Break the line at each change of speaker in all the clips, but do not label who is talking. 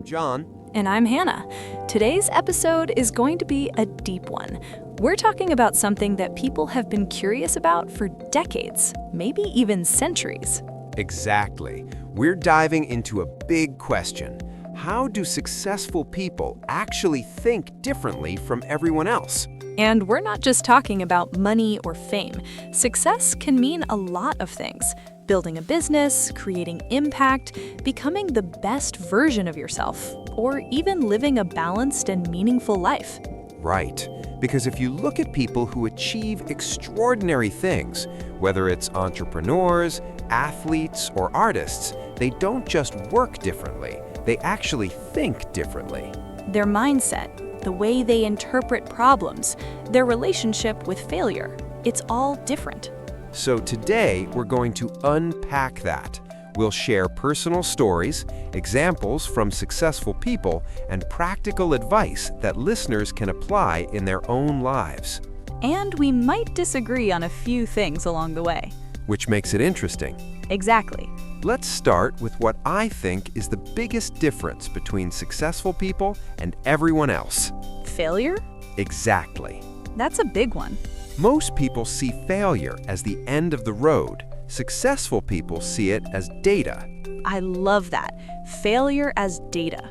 John.
And I'm Hannah. Today's episode is going to be a deep one. We're talking about something that people have been curious about for decades, maybe even centuries.
Exactly. We're diving into a big question. How do successful people actually think differently from everyone else?
And we're not just talking about money or fame. Success can mean a lot of things. Building a business, creating impact, becoming the best version of yourself, or even living a balanced and meaningful life.
Right. Because if you look at people who achieve extraordinary things, whether it's entrepreneurs, athletes, or artists, they don't just work differently, they actually think differently.
Their mindset, the way they interpret problems, their relationship with failure, it's all different.
So today, we're going to unpack that. We'll share personal stories, examples from successful people, and practical advice that listeners can apply in their own lives.
And we might disagree on a few things along the way.
Which makes it interesting.
Exactly.
Let's start with what I think is the biggest difference between successful people and everyone else.
Failure?
Exactly.
That's a big one.
Most people see failure as the end of the road. Successful people see it as data.
I love that. Failure as data.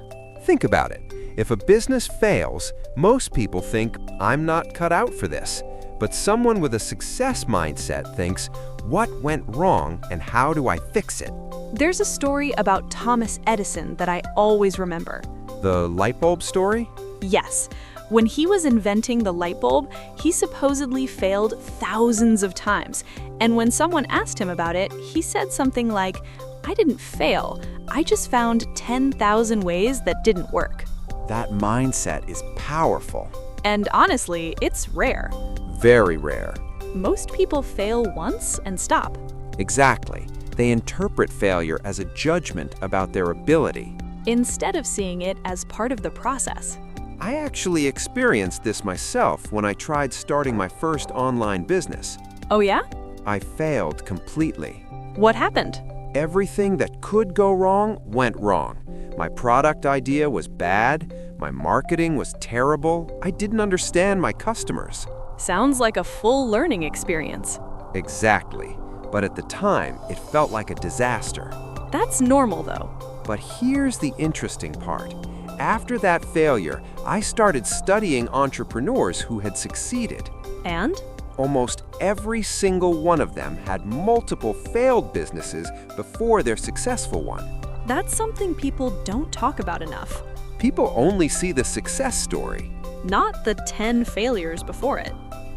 Think about it. If a business fails, most people think, I'm not cut out for this. But someone with a success mindset thinks, what went wrong and how do I fix it?
There's a story about Thomas Edison that I always remember.
The light bulb story?
Yes. When he was inventing the light bulb, he supposedly failed thousands of times. And when someone asked him about it, he said something like, I didn't fail. I just found 10,000 ways that didn't work.
That mindset is powerful.
And honestly, it's rare.
Very rare.
Most people fail once and stop.
Exactly. They interpret failure as a judgment about their ability,
instead of seeing it as part of the process.
I actually experienced this myself when I tried starting my first online business.
Oh yeah?
I failed completely.
What happened?
Everything that could go wrong went wrong. My product idea was bad. My marketing was terrible. I didn't understand my customers.
Sounds like a full learning experience.
Exactly. But at the time, it felt like a disaster.
That's normal though.
But here's the interesting part. After that failure, I started studying entrepreneurs who had succeeded.
And?
Almost every single one of them had multiple failed businesses before their successful one.
That's something people don't talk about enough.
People only see the success story,
not the 10 failures before it.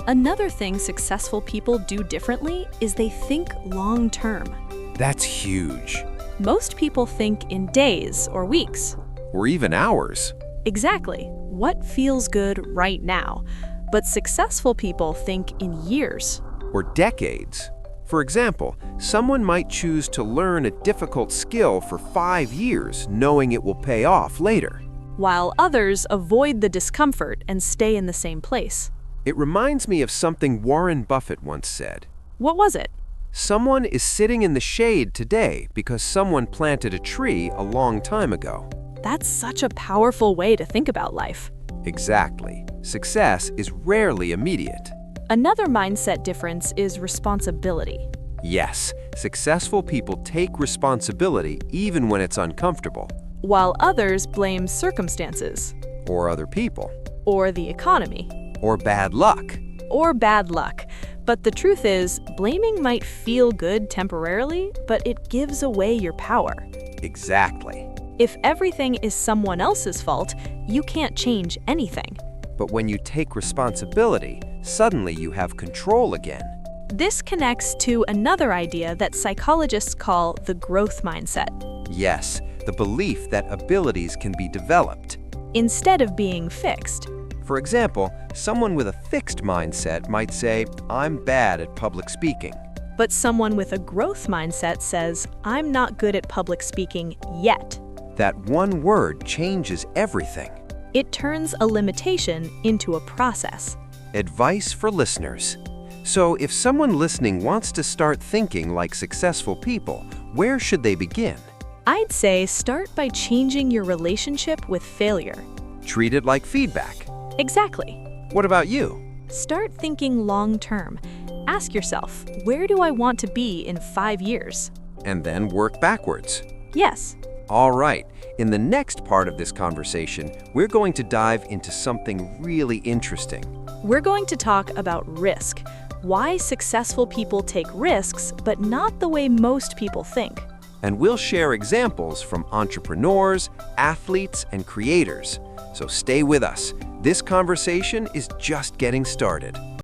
Another thing successful people do differently is they think long term.
That's huge.
Most people think in days or weeks.
Or even hours.
Exactly. What feels good right now? But successful people think in years.
Or decades. For example, someone might choose to learn a difficult skill for 5 years, knowing it will pay off later.
While others avoid the discomfort and stay in the same place.
It reminds me of something Warren Buffett once said.
What was it?
Someone is sitting in the shade today because someone planted a tree a long time ago.
That's such a powerful way to think about life.
Exactly. Success is rarely immediate.
Another mindset difference is responsibility.
Yes, successful people take responsibility even when it's uncomfortable.
While others blame circumstances.
Or other people.
Or the economy.
Or bad luck.
Or bad luck. But the truth is, blaming might feel good temporarily, but it gives away your power.
Exactly.
If everything is someone else's fault, you can't change anything.
But when you take responsibility, suddenly you have control again.
This connects to another idea that psychologists call the growth mindset.
Yes, the belief that abilities can be developed.
Instead of being fixed.
For example, someone with a fixed mindset might say, I'm bad at public speaking.
But someone with a growth mindset says, I'm not good at public speaking yet.
That one word changes everything.
It turns a limitation into a process.
Advice for listeners. So if someone listening wants to start thinking like successful people, where should they begin?
I'd say start by changing your relationship with failure.
Treat it like feedback.
Exactly.
What about you?
Start thinking long-term. Ask yourself, where do I want to be in 5 years?
And then work backwards.
Yes.
All right, in the next part of this conversation, we're going to dive into something really interesting.
We're going to talk about risk. Why successful people take risks, but not the way most people think.
And we'll share examples from entrepreneurs, athletes, and creators. So stay with us. This conversation is just getting started.